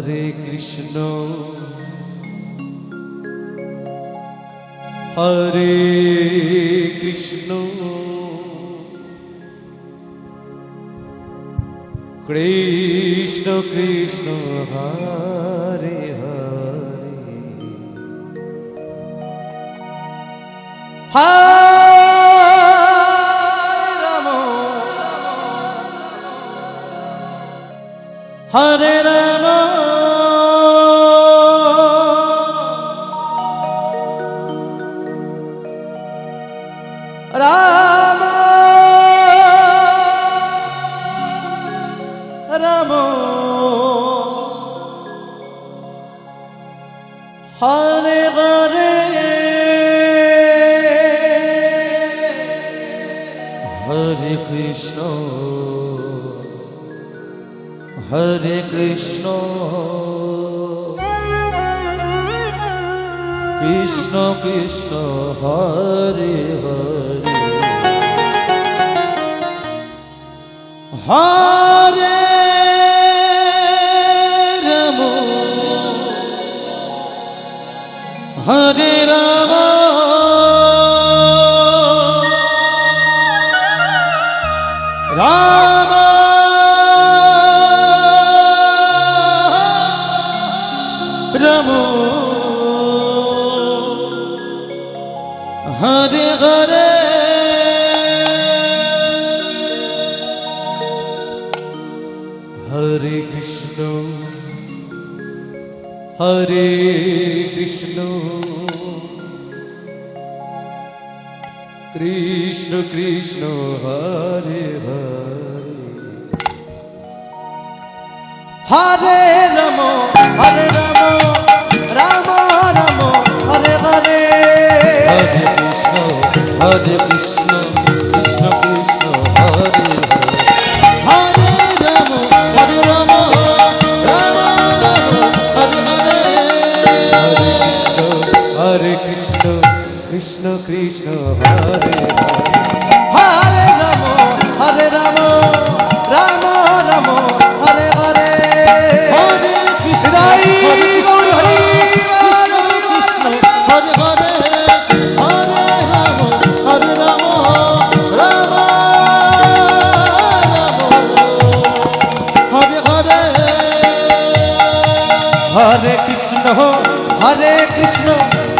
Hare Krishna Hare Krishna Krishna Krishna Hare Hare Hare Ram Ram Ram Hare Hare Hare Krishna Hare Krishna Krishna Krishna Hare Hare Hare Ram Hare Ram Ram Ram Hare Hare Hare Krishna Hare Krishna Krishna Krishna Hare Hare Hare Ram Hare Ram Ram Ram Hare Hare Hare Krishna Hare Krishna Krishna Krishna Hare Hare Ram Hare Ram Ram Ram Hare Hare Hare Krishna Krishna Krishna Hare Hare Ram Hare Ram Ram Ram Hare Hare Hare Krishna Hare Krishna Krishna Hare Hare Hare Ram Hare Ram Ram Ram Hare Hare Hare Krishna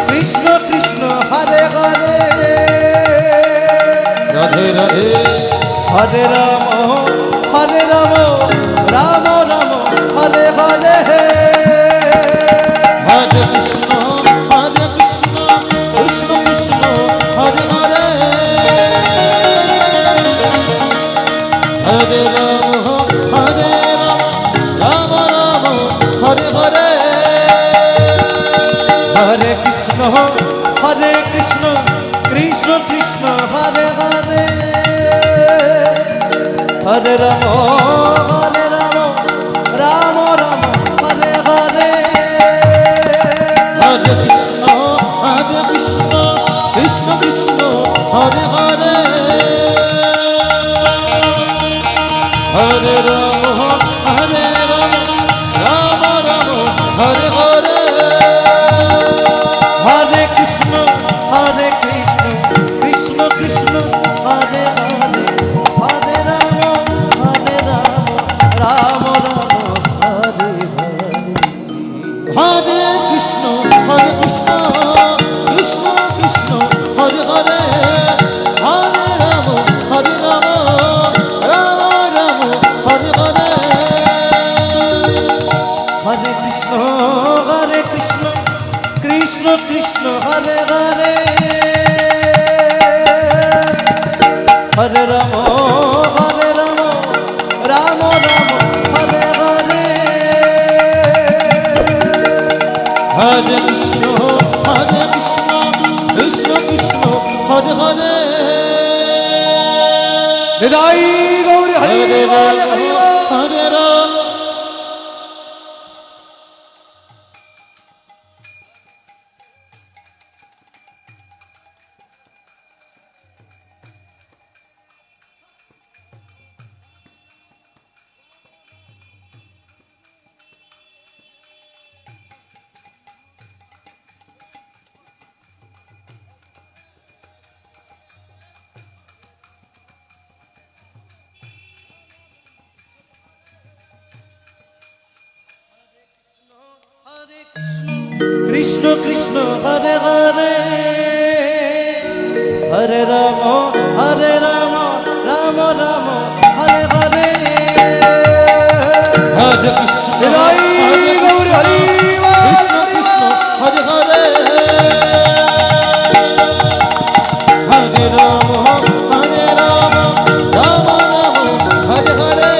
Krishna Krishna Hare Hare Radhe Radhe Hare Ram Ram Ram Hare Hare Hare Krishna Krishna Krishna Hare Hare Hare Ram Ram Ram Hare Hare Hare Krishna Krishna Krishna Hare Hare Hare Ram Ram Ram Hare Hare Hare Krishna Krishna Krishna Hare Hare Hare Ram Ram Ram Hare Hare Hare Krishna Krishna Krishna Hare Hare Hare Ram Ram Ram Hare Hare Hare Krishna Krishna Krishna Hare Hare Hare Ram Ram Ram Hare Hare Hare Krishna Krishna Krishna Hare Hare Hare Ram Ram Ram Hare Hare Hare Krishna Krishna Krishna Hare Hare Hridoy Gauri Hare Hare Ram Krishna Krishna Hare Hare Hare Ram Ram Ram Hare Hare Hare Krishna Hare Hare Krishna Krishna Hare Hare Hare Ram Ram Hare Hare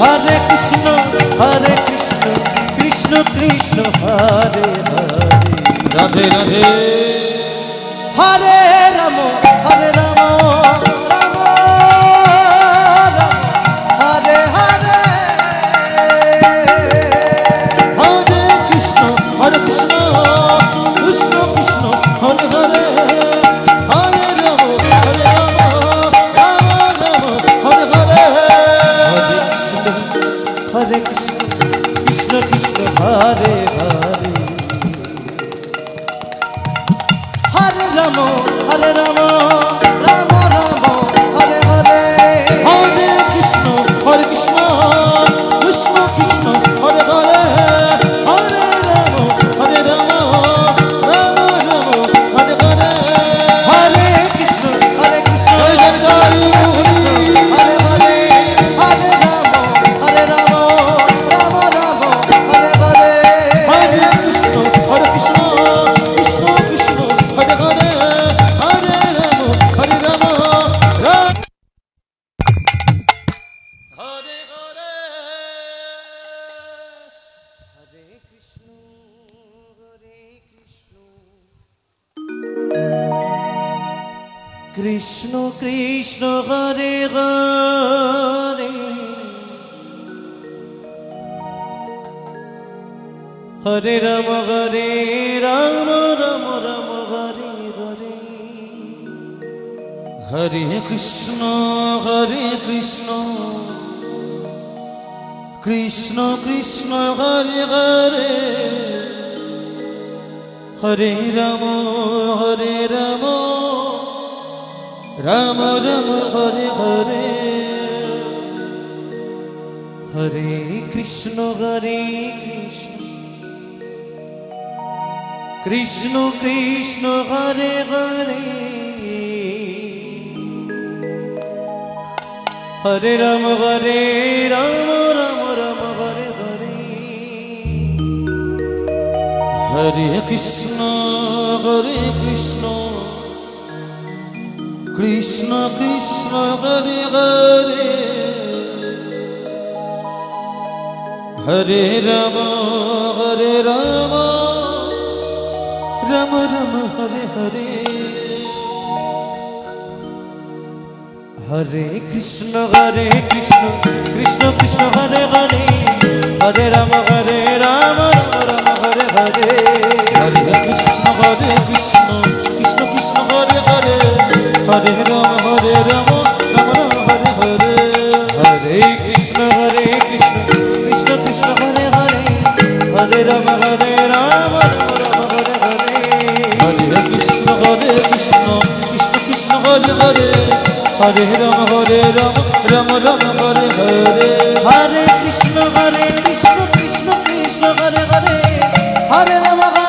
Hare Krishna Krishna Krishna Hare Hare Radhe Radhe Hare Ram Ram Hare Hare Hare Krishna Krishna Krishna Hare Hare Hare Ram Ram Hare Hare Hare Krishna Krishna Hare Hare Hare Ram Ram Ram Hare Hare Hare Krishna Krishna Krishna Hare Hare Hare Ram Ram Ram Hare Hare Hare Krishna Joy Joy Joy Hari Hare Hare Hare Ram Ram Ram Hare Hare Hare Krishna Krishna Krishna Krishna Hare Hare Hare Ram Ram Hare Hare Hare Krishna Krishna Krishna Hare Hare Hare Ram Ram Ram Hare Hare Hare Krishna Krishna Krishna Krishna Hare Hare Hare Ram Ram Ram Hare Hare Hare Krishna Krishna Krishna Hare Hare Hare Ram Ram Ram Hare Hare Hare Krishna Krishna Krishna Krishna Hare Hare Hare Ram Ram Ram Ram Hare Hare Hare Krishna Krishna Krishna Hare Hare Hare Ram Ram Ram Hare Hare Hare Krishna Krishna Krishna Hare Hare Hare Ram Ram Ram Hare Hare Hare Krishna Krishna Krishna Hare Hare Hare Ram Ram Ram Hare Hare Hare Krishna Krishna Krishna Hare Hare Hare Ram Ram Ram Hare Hare Hare Krishna Krishna Krishna Hare Hare Hare Ram Ram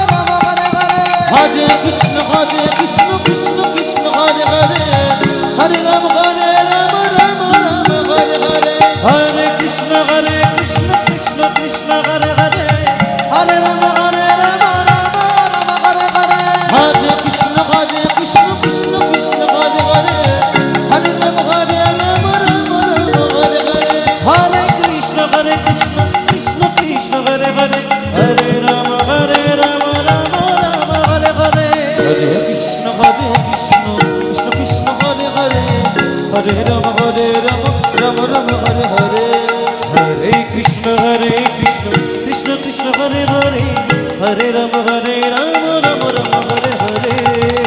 Ram Hare Hare Hare Krishna Krishna Krishna Hare Hare Hare Ram Ram Ram Hare Hare Hare Krishna Krishna Krishna Hare Hare Hare Ram Ram Hare Hare Hare Krishna Krishna Krishna Hare Hare Hare Ram Ram Ram Hare Hare Hare Krishna Krishna Krishna Hare Hare Hare Ram Ram Hare Hare Hare Krishna Krishna Krishna Hare Hare Hare Ram Ram Ram Hare Hare Hare Krishna Krishna Krishna Hare Hare Hare Ram Ram Ram Hare Hare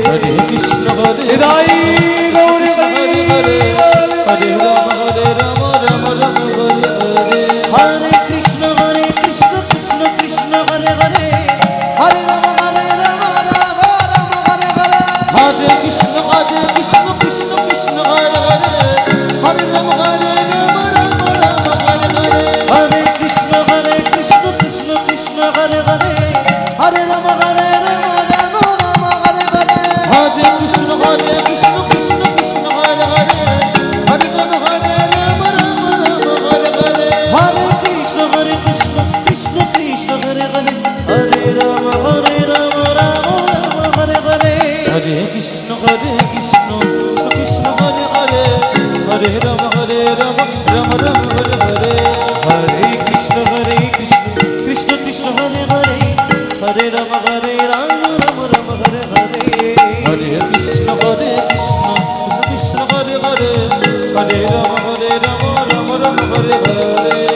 Hare Krishna Hridoy Gauri Hare Hare Hare Ram Ram Ram Hare Hare Hare Krishna Krishna Krishna Hare Hare Hare Ram Ram Hare Hare Hare Krishna Krishna Krishna Hare Hare Hare Ram Ram Ram Hare Hare Hare Krishna Krishna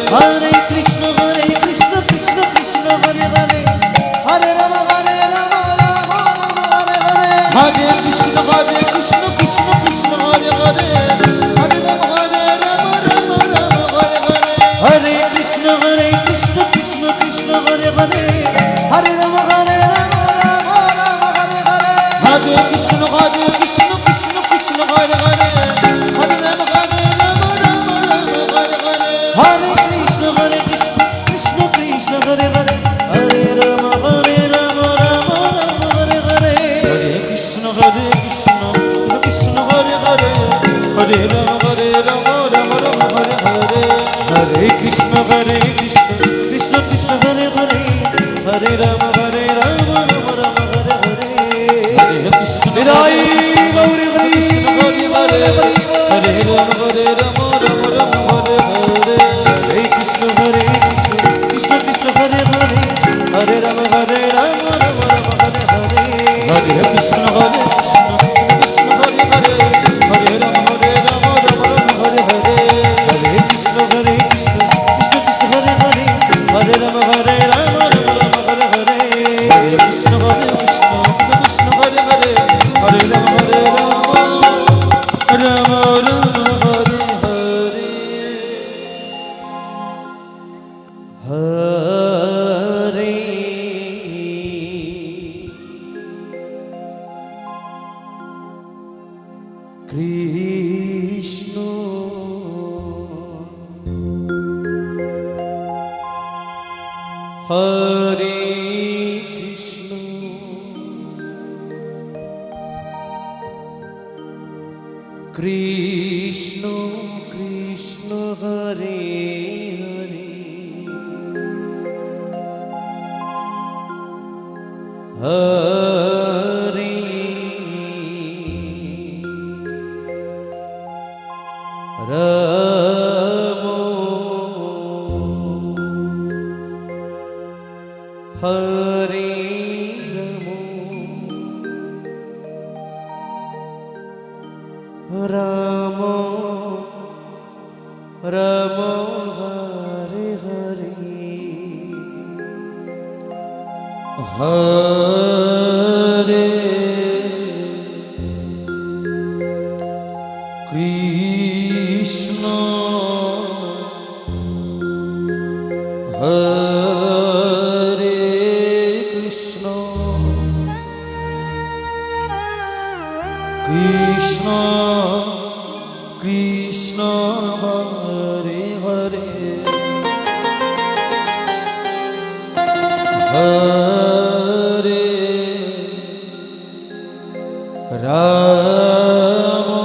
Hare Krishna Krishna Krishna Hare Hare Hare Rama Rama Rama Hare Hare Hare Krishna Krishna Krishna Hare Hare Hare Rama Rama Rama Hare Hare Hare Krishna Krishna Krishna Hare Hare Hare Rama Rama Rama Hare Hare Hare Krishna Krishna Krishna Hare Hare Hare Rama Rama Rama Hare Hare Hare Krishna Krishna Krishna Hare Hare Hare Rama Rama Hare Hare Hare Krishna Krishna Hare Hare Hare Rama Rama Hare Hare Hare Krishna Krishna Krishna Hare Hare Hare Rama Rama Hare Hare Hare Krishna Nidai Gauri Hari Krishna Hare Hare Hare Rama Rama Hare Hare Hare Krishna Krishna Krishna Hare Hare Hare Rama Hare Hare Hare Krishna Krishna Hare Hare Hare Rama Hare Hare Hare Krishna Krishna Krishna Hare Hare Hare Rama Hare Hare Hare Krishna Krishna Hare Hare Hare Rama Hare Krishna Hare Krishna Krishna Krishna Hare Hare Hare Rama Rama Hare Hare Hare Krishna Hare Krishna Krishna Krishna Hare Hare Hare Rama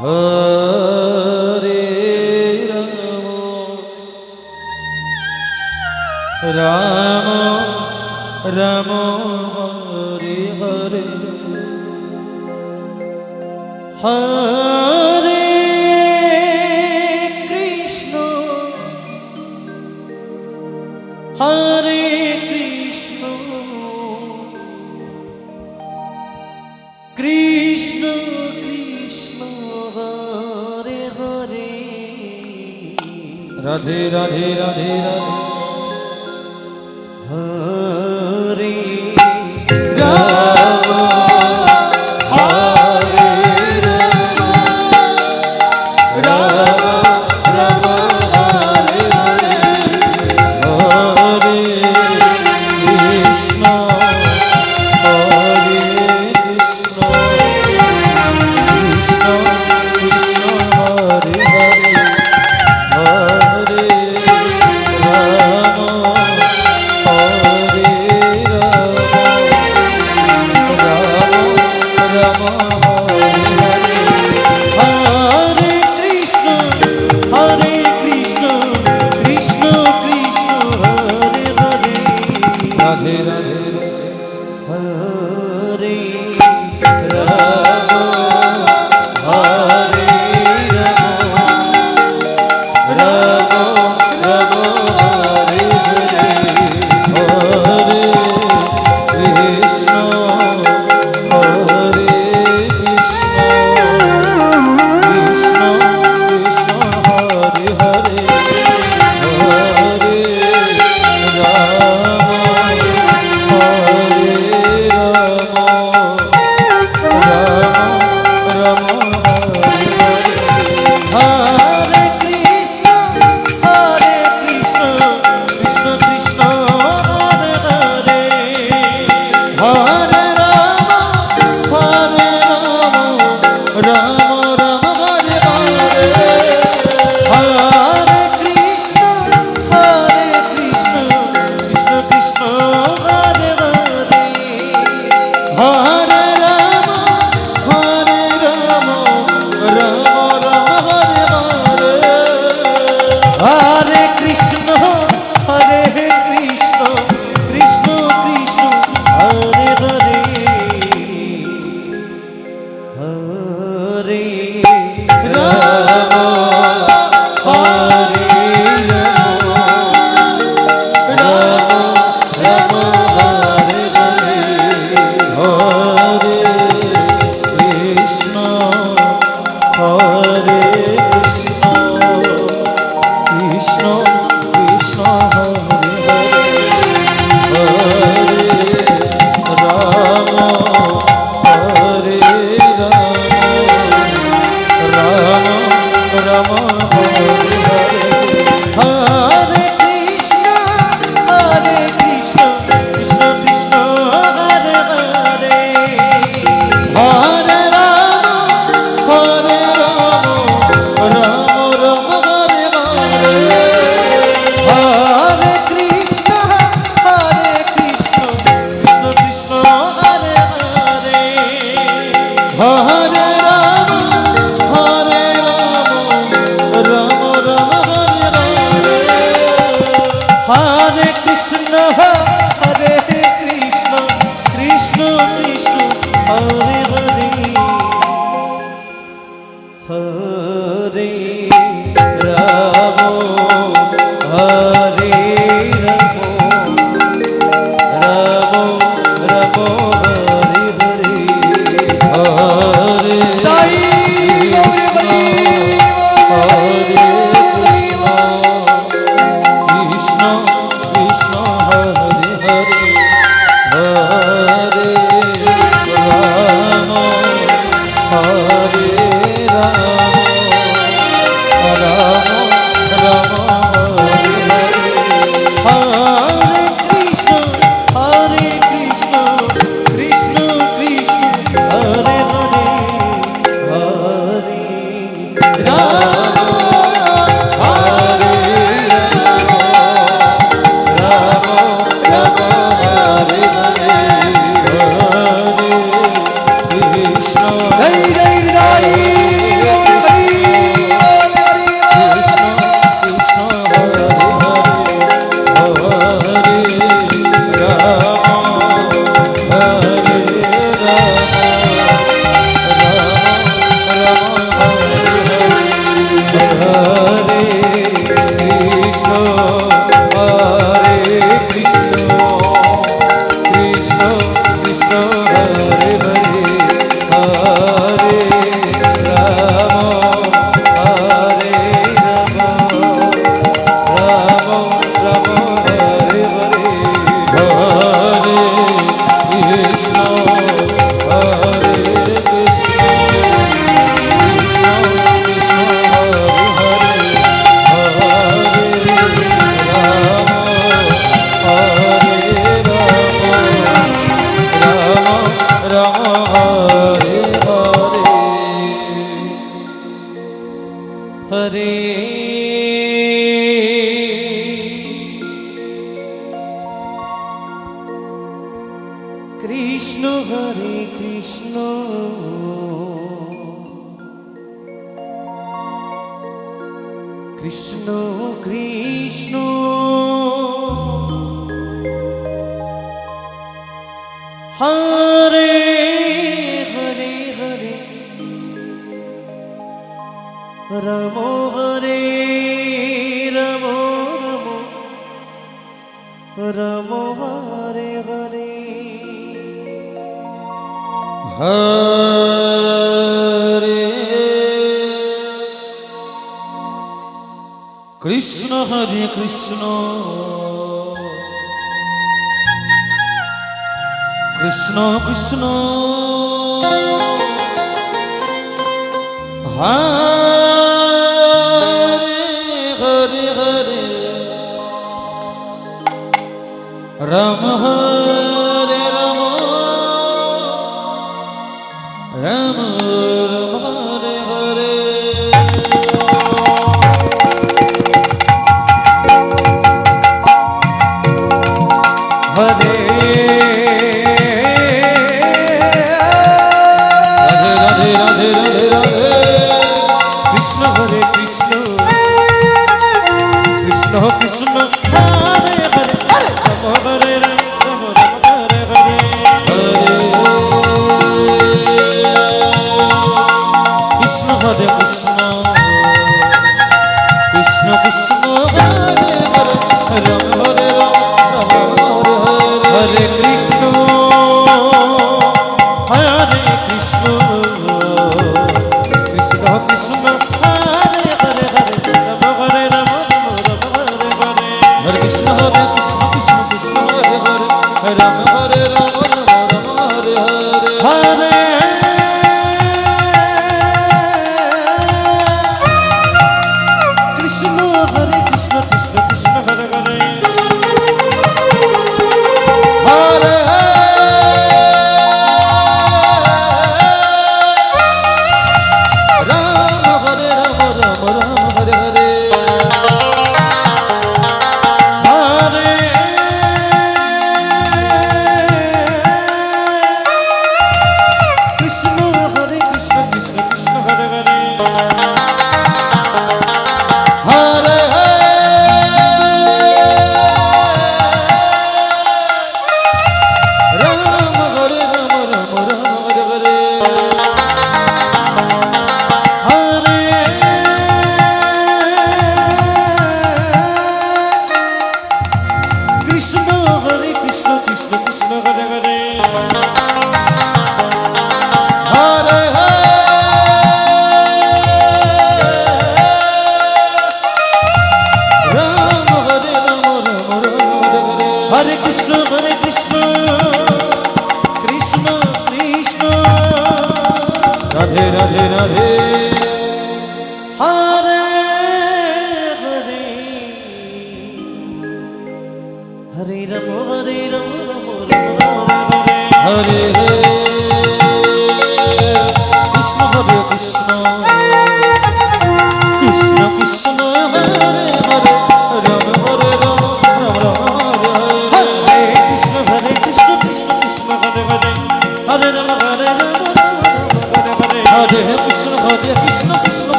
Hare Rama Rama Hare Hare Hare Krishna Hare Krishna Krishna Krishna Hare Hare Radhe Radhe Radhe Radhe Hare Rama Hare Rama Rama Hare Hare Hare Krishna Hare Krishna Krishna Krishna Hare Hare Hare Rama Hare Hare Krishna, Krishna Krishna, Hare Hare. Hare Rama, Rama Rama, Hare Hare. Hare Krishna, Krishna Krishna, Hare Hare. Hare Rama, Rama Rama, Hare Hare. Hare Krishna, Krishna Krishna, Hare Hare. Hare Rama, Hare Rama, Rama Rama, Hare Hare. Hare Dai Krishna, Hare Krishna, Krishna Krishna, Hare Hare. Hare Rama, Hare Rama, Rama Rama, Hare Hare. Hare Krishna, Krishna Krishna, Hare Hare. Hare Rama, Hare Rama, Rama Hare Hare. Hare Krishna, Dai Dai Dai Krishna Krishna, Hare Hare. Hare Rama, Hare Krishna, Hare Krishna, Krishna Krishna, Hare Hare Hare, Ramo Hare Ramo Ramo, Ramo Hare Hare. Hare Krishna, Hare Krishna, Krishna Krishna, Hare Hare, Rama Hare Rama, Rama Rama, Hare Hare. Hare Radhe Radhe Radhe Radhe, Krishna, Hare Krishna, Krishna Krishna, Hare Hare, Rama Hare Rama, Rama Hare Hare. Krishna, Hare Krishna, Krishna Krishna, Hare Hare, Rama Hare Rama, Rama Hare Hare. Hare Krishna, Hare Krishna, Krishna Krishna, Hare Hare, Rama Hare Rama, Rama Hare Hare. Hare Krishna, Hare Krishna, Krishna Krishna, Hare Hare, Rama Hare Rama, Rama Hare Hare. Hare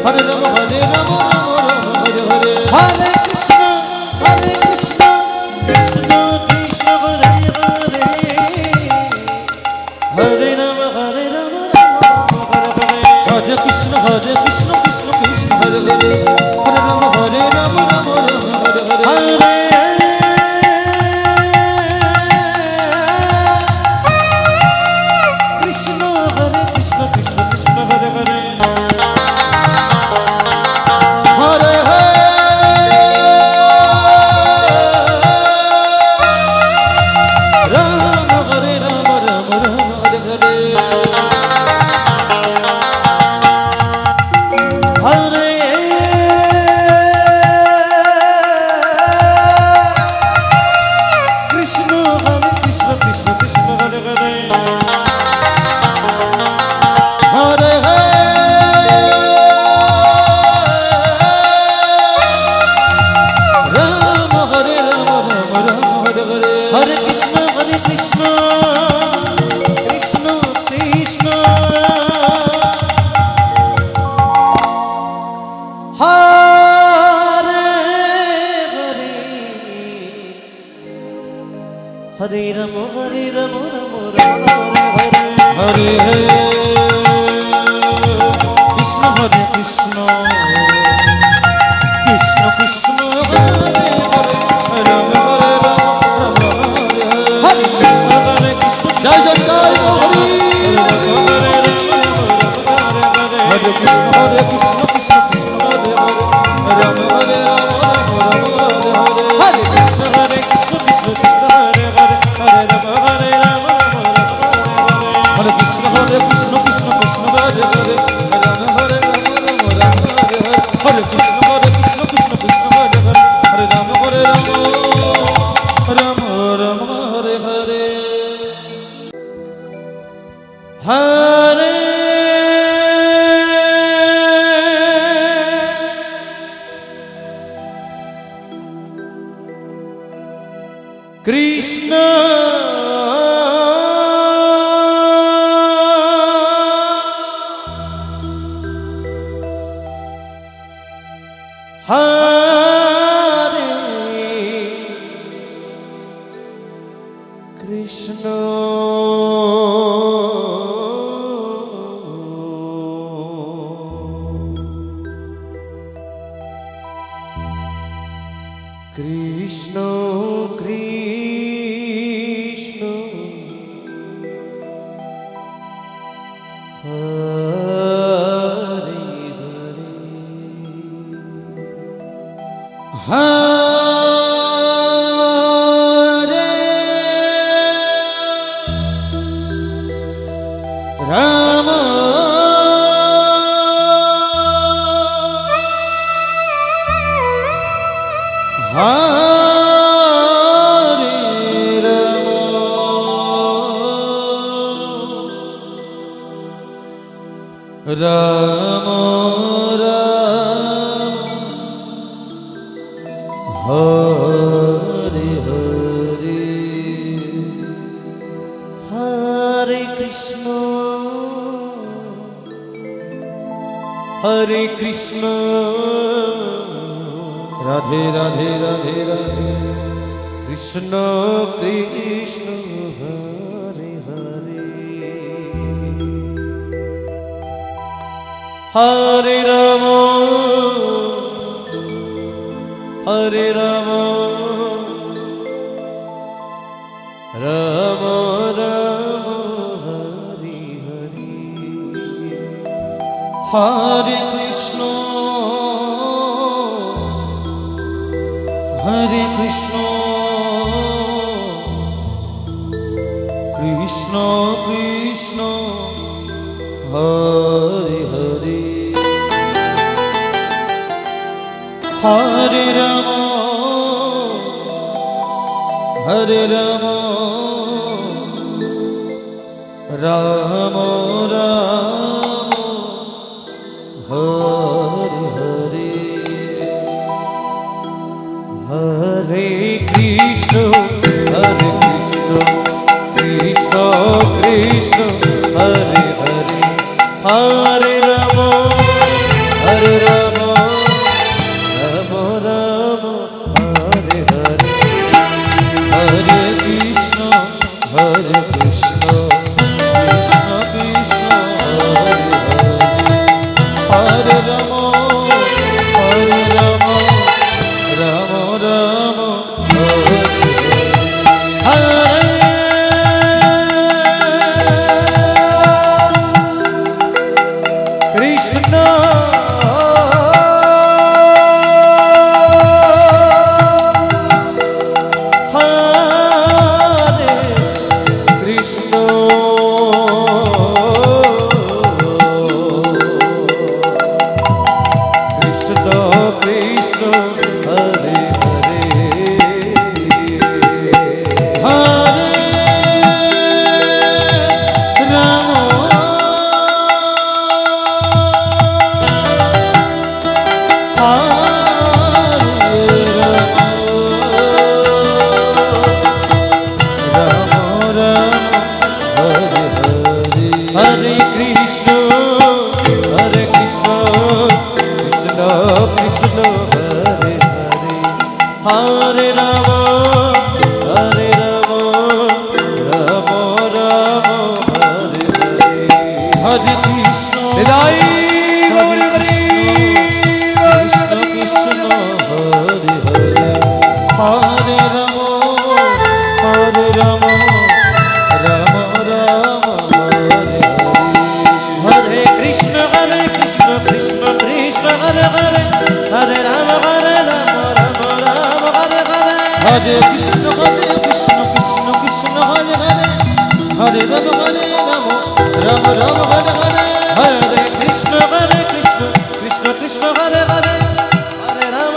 Hare Rama Hare Rama Rama Hare Hare Hare Krishna Krishna Krishna Hare Hare Hare Rama Hare Rama Rama Hare Hare Hare Krishna Krishna Krishna Hare Hare Hare Rama Hare Rama Rama Rama Hare Hare Hare Krishna Krishna Krishna Hare Hare Hare Rama Hare Rama Rama Rama Hare Hare Hare Krishna Krishna Krishna Hare Hare Hare Rama Hare Rama Rama Rama Hare Hare Hare Krishna Krishna Krishna Hare Rama Rama Rama Rama Hare Hare Krishna Hare Krishna Krishna Krishna Hare Hare Rama Hare Rama Hare Hare Jai Jai Jai Hari Hare Krishna Krishna Krishna Hare Hare Rama Hare Rama Rama Hare Hare Hare Krishna Krishna Hare Hare Hare Rama Hare Rama Hare Krishna Krishna Krishna Hare Hare Rama Hare Rama Rama Hare Hare Hare Krishna Krishna Krishna Hare Hare Hare Rama Hare Rama Rama Rama Hare Hare Hare Krishna Hare Krishna Krishna Krishna Hare Hare Rama Rama Rama Hare Hare Hare Krishna Hare Krishna Radhe Radhe Radhe Radhe Krishna Krishna Hare Hare Hare Rama Hare Rama Rama Rama Hare Hare Hare Krishna Hare Krishna Krishna Krishna Hare Hare Hare Rama Hare Rama Rama Rama Hare Hare Hare Krishna Krishna Krishna Hare Hare Hare Rama Hare Krishna Hare Hare Hare Ram Hare Krishna Hare Krishna Krishna Krishna Hare Hare Hare Ram Hare Ram Ram Ram Hare Hare Hare Krishna Hridoy Gour Hare Krishna Krishna Hare Hare Hare Ram Ram Ram Hare Hare Hare Krishna Krishna Krishna Hare Hare Hare Ram Ram Ram Hare Hare Hare Krishna Krishna Krishna Hare Hare Hare Ram Ram Ram Hare Hare Hare Krishna Krishna Krishna Hare Hare Hare Ram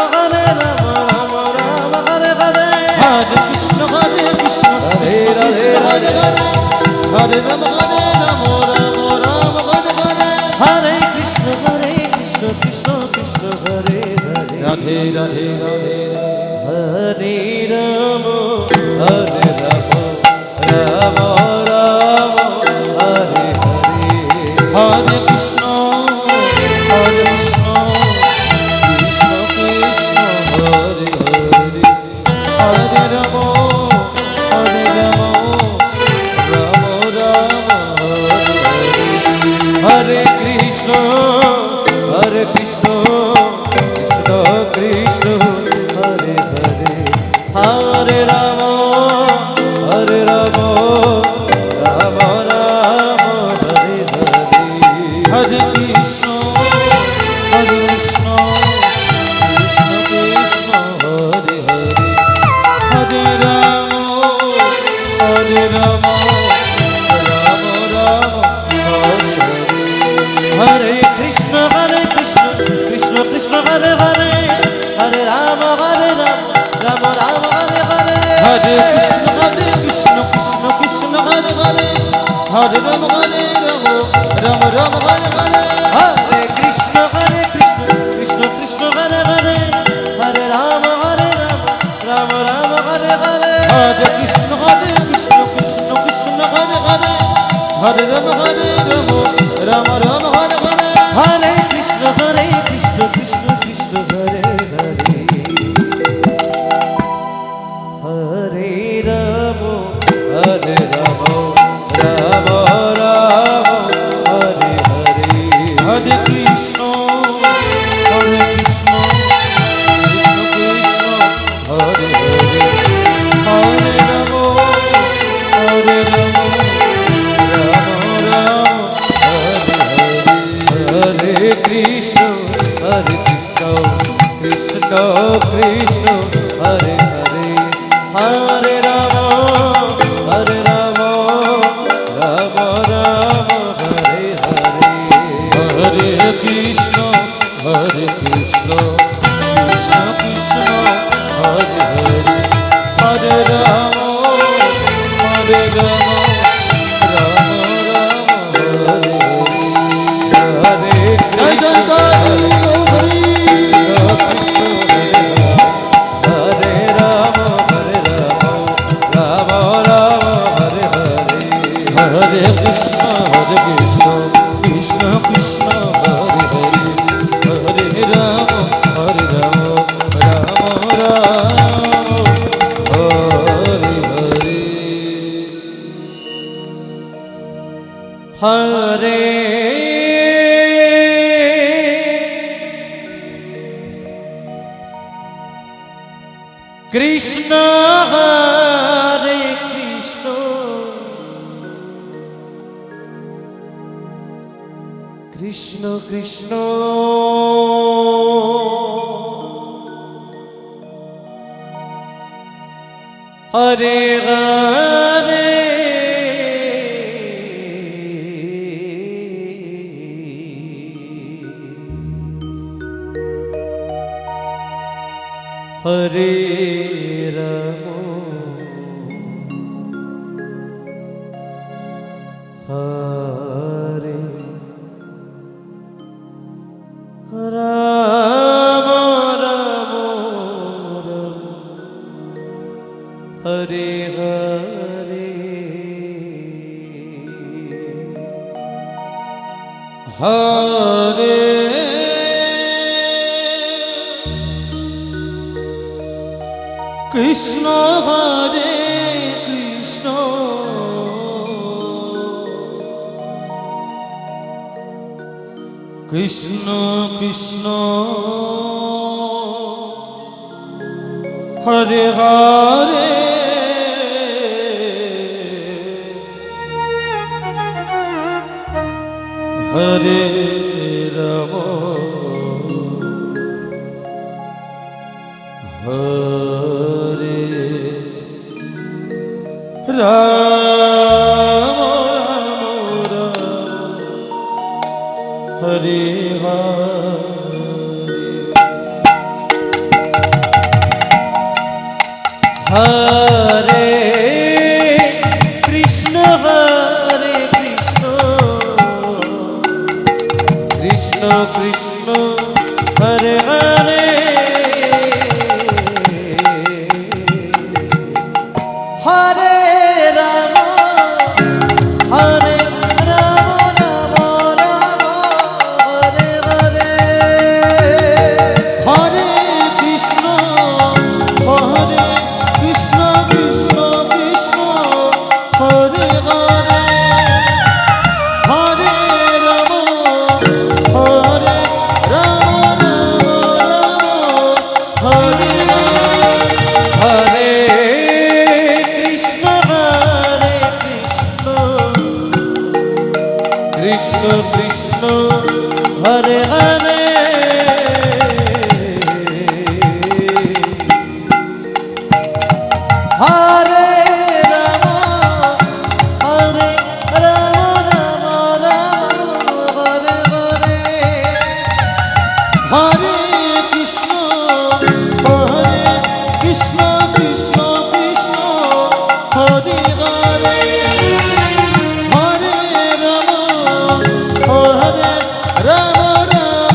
Ram Ram Hare Hare Hare Krishna Krishna Krishna Hare Hare Hare Ram Ram Ram Hare Hare Hare Krishna Krishna Krishna Hare Hare Radhe Radhe Radhe Hare Ram Ram Ram Hare Hare Hare Krishna Krishna Krishna Hare Hare Hare Ram Ram Ram Hare Hare Hare Krishna Krishna Krishna Hare Hare Hare Ram Ram Ram Hare Hare Hare Krishna Krishna Krishna Hare Hare Hare Ram Ram Ram Hare Hare Hare Krishna Krishna Krishna Hare Hare Hare Ram Ram Ram Hare Hare Hare Krishna Krishna Krishna Hare Hare Hare Ram Ram Ram Hare Hare Hare Krishna Krishna Krishna Hare Hare Hare Ram Ram Ram Hare Hare Hare Krishna Krishna Krishna Hare Hare Hare Ram Ram Ram Hare Hare Hare Krishna Krishna Krishna Hare Hare Hare Ram Ram Ram Hare Hare Hare Krishna Krishna Krishna Hare Hare Hare Ram Ram Ram Hare Hare Hare Krishna Krishna Krishna Hare Hare Hare Ram Ram Ram Hare Hare Hare Krishna Krishna Krishna Hare Hare Hare Ram Ram Hare Hare Hare Joy Joy Krishna Gauri Hare Ram Ram Ram Hare Hare Hare Krishna Krishna Krishna Hare Hare Hare Ram Ram Ram Hare Hare Hare Krishna Hare Krishna Krishna Krishna Hare Hare Hare Ram Hare Ram Ram Ram Hare Hare Hare Krishna Hare Krishna Krishna Krishna Hare Hare Hare Ram Hare Ram Hare Hare Krishna Hare Krishna Krishna Krishna Hare Hare Hare Ram Hare Ram Ram Ram Hare Hare Hare Krishna Hare Krishna Krishna Krishna Hare Hare Hare Ram Hare Ram Ram Hare Hare Krishna Hare Krishna Krishna Krishna Hare Hare Hare Ram Hare Ram Ram Ram Hare Hare Hare Krishna Hare Krishna Krishna Krishna Hare Hare Hare Ram Hare Ram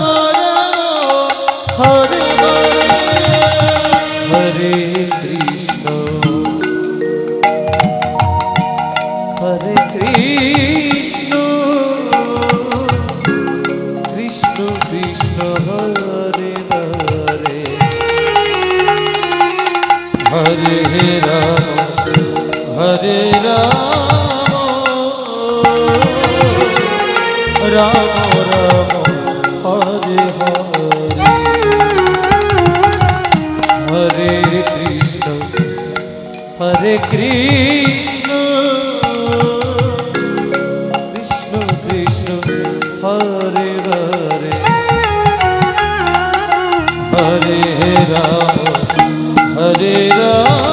Ram Ram Hare Hare Hare Krishna Hare Krishna Krishna Krishna Hare Hare Hare Ram Hare Ram Ram Ram Hare Hare Hare Krishna Hare Krishna Krishna Krishna Hare Hare Hare Ram Hare Ram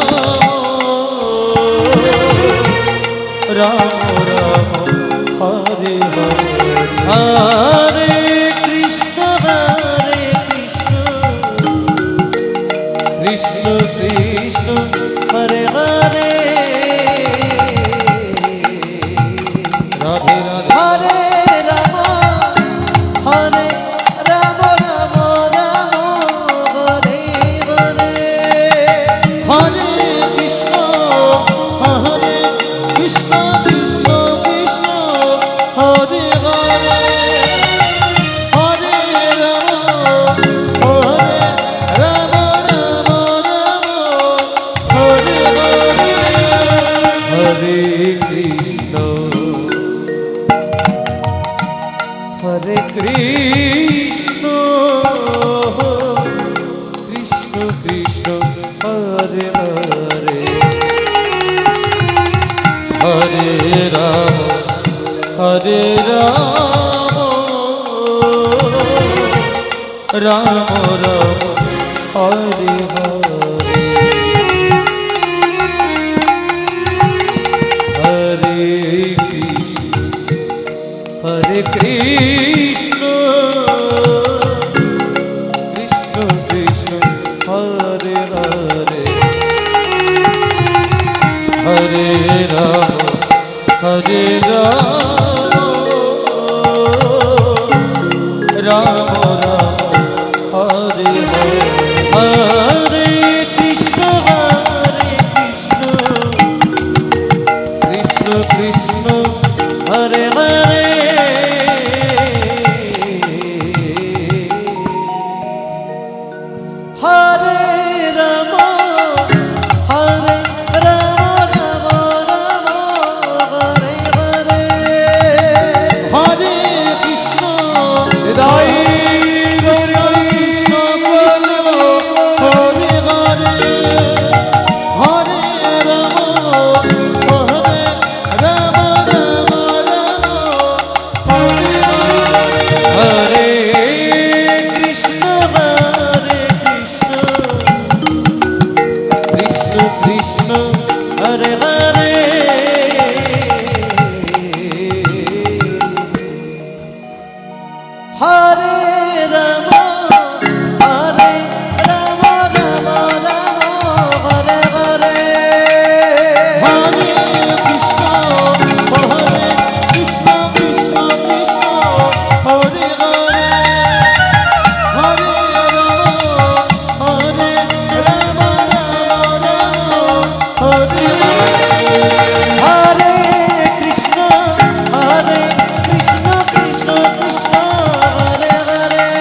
Ram Ram Hare Hare Hare Krishna Hare Krishna Krishna Krishna Hare Hare Radhe Radhe Hare Ram Hare Ram Ram Ram Hare Hare Hare Krishna Hare Krishna Krishna Krishna Hare Hare Hare Ram Hare Ram Ram Ram Hare Hare Hare Krishna Hare Krishna Krishna Krishna Hare Hare Hare Ram Hare Ram Ram Ram Hare Hare Hare Krishna Hare Krishna Krishna Krishna Hare Hare Hare Ram Hare Ram Ram Ram Hare Hare Hare Krishna Krishna Krishna Hare Hare Hare Ram Hare Ram Ram Ram Hare Hare Hare Krishna Hridoy Krishna Krishna Hare Hare Hare Ram Hare Ram Ram Ram Hare Hare Krishna Krishna Krishna Hare Hare Hare Ram Hare Ram Ram Ram Hare Hare Hare Krishna Hare Krishna Krishna Krishna Hare Hare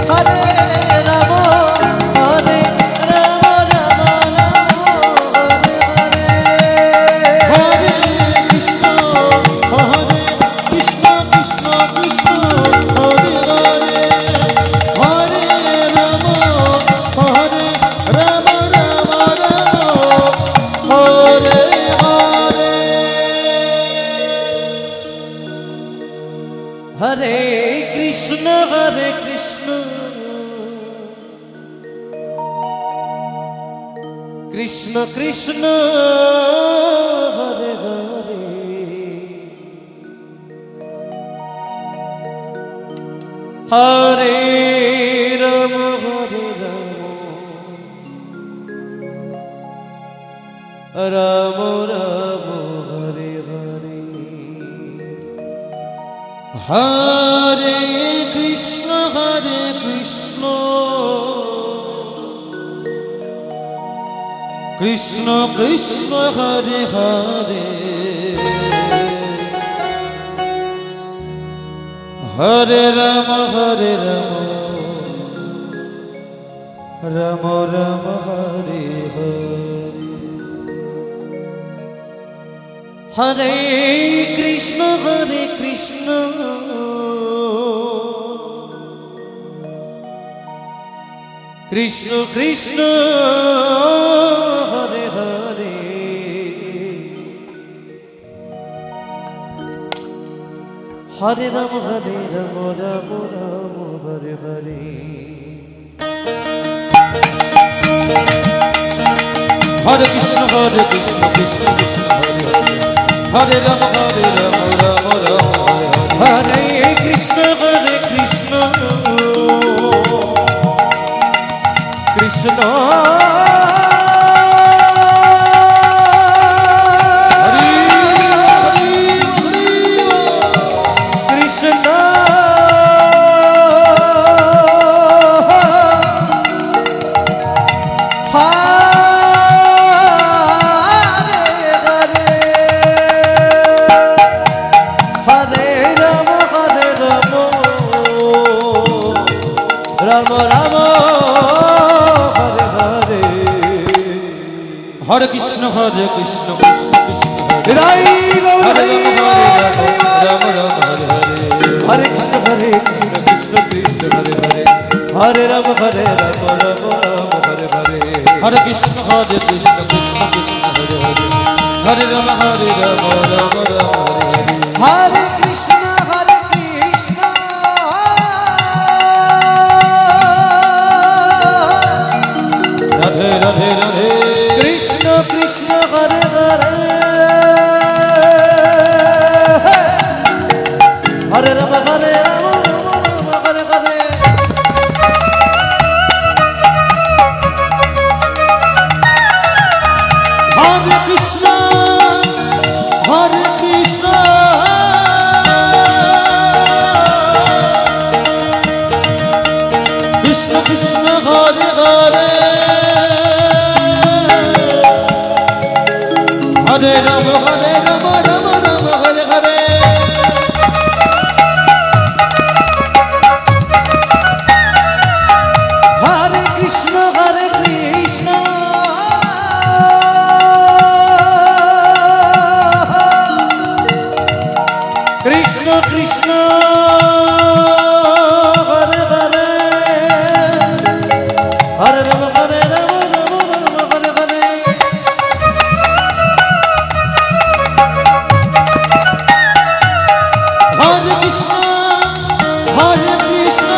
Hare Ram Hare Ram Ram Ram Hare Hare Krishna Krishna Krishna Hare Hare Hare Ram Hare Ram Ram Ram Hare Hare Hare Krishna Hare Krishna Krishna Krishna Hare Hare Hare Ram Hare Ram Ram Ram Hare Hare Hare Krishna Krishna Krishna Hare Hare Hare Ram Ram Ram Hare Hare Hare Krishna Krishna Krishna Hare Hare Hare Ram Ram Ram Hare Hare Hare Krishna Krishna Krishna Hare Hare Hare Ram Ram Ram Hare Hare Hare Krishna Krishna Krishna Hare Hare Hare Ram Ram Ram Hare Hare Hare Krishna Krishna Krishna Hare Ram Ram Ram Hare Hare Hare Krishna Krishna Krishna Hare Hridoy Hare Ram Ram Hare Hare Hare Krishna Krishna Hare Hare Hare Ram Ram Hare Hare Hare Krishna Krishna Krishna Hare Hare Hare Ram Ram Ram Hare Hare Hare Krishna Radhe Radhe Radhe Krishna Krishna Hare Hare Hare Ram Ram Ram Hare Hare Krishna Krishna Hare Hare Hare Ram Ram Ram Hare Hare Hare Krishna Krishna Krishna Hare Hare Hare Ram Hare Ram Ram Ram Hare Hare Hare Krishna Hare Krishna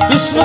Krishna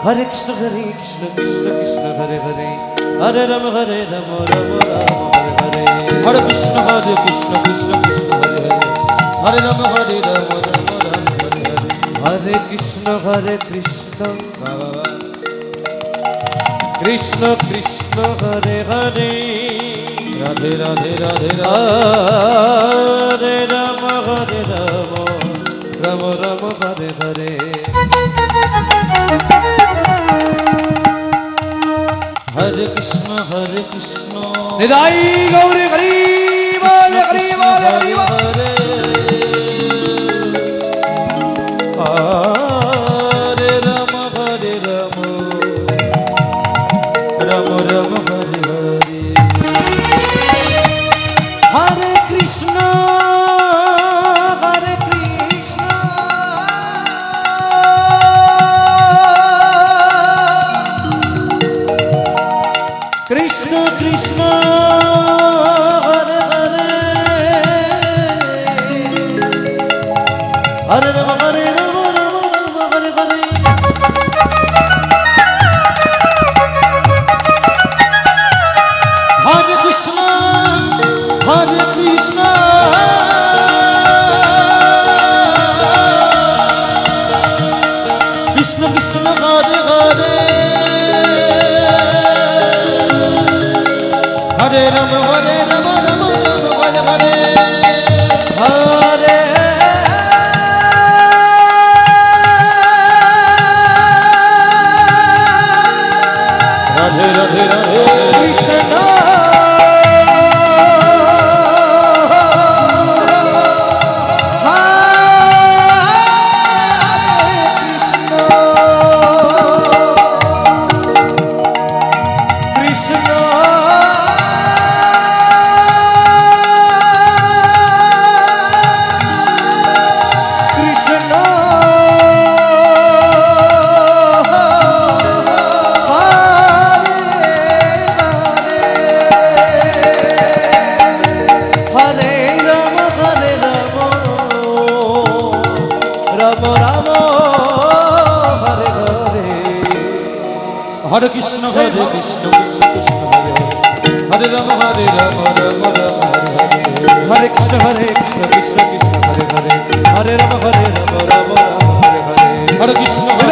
Hare Krishna Krishna Krishna Hare Hare Hare Ram Ram Ram Hare Hare Hare Krishna Krishna Krishna Hare Hare Hare Ram Ram Ram Hare Hare Hare Krishna Krishna Krishna Krishna Hare Hare Radhe Radhe Radhe Hare Ram Ram Ram Hare Hare Hare Krishna নিদাই Gauri Hari ball Hari ball Hari ball Hare Ram Ram Ram Hare Hare Hare Krishna Krishna Krishna Hare Hare Hare Ram Ram Hare Hare Hare Krishna Krishna Krishna Hare Hare Hare Ram Ram Hare Hare Hare Radhe Radhe Radhe Krishna Hare Krishna Krishna Krishna Hare Hare Ram Ram Ram Hare Hare Hare Krishna Krishna Krishna Hare Hare Hare Ram Ram Hare Hare Hare Krishna Hari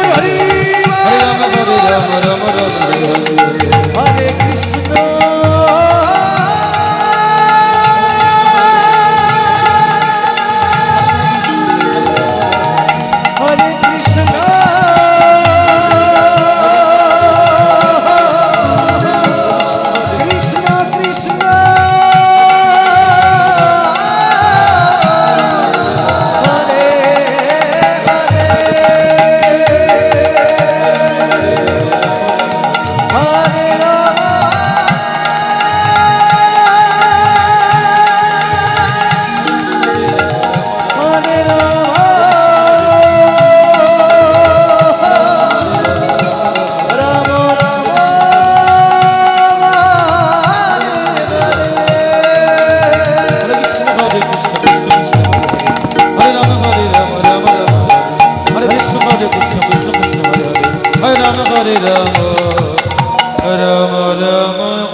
Hari Hare Ram Ram Hare Hare Hare Krishna Hare Krishna Krishna Krishna Hare Hare Krishna Krishna Krishna Hare Hare Hare Ram Ram Ram Ram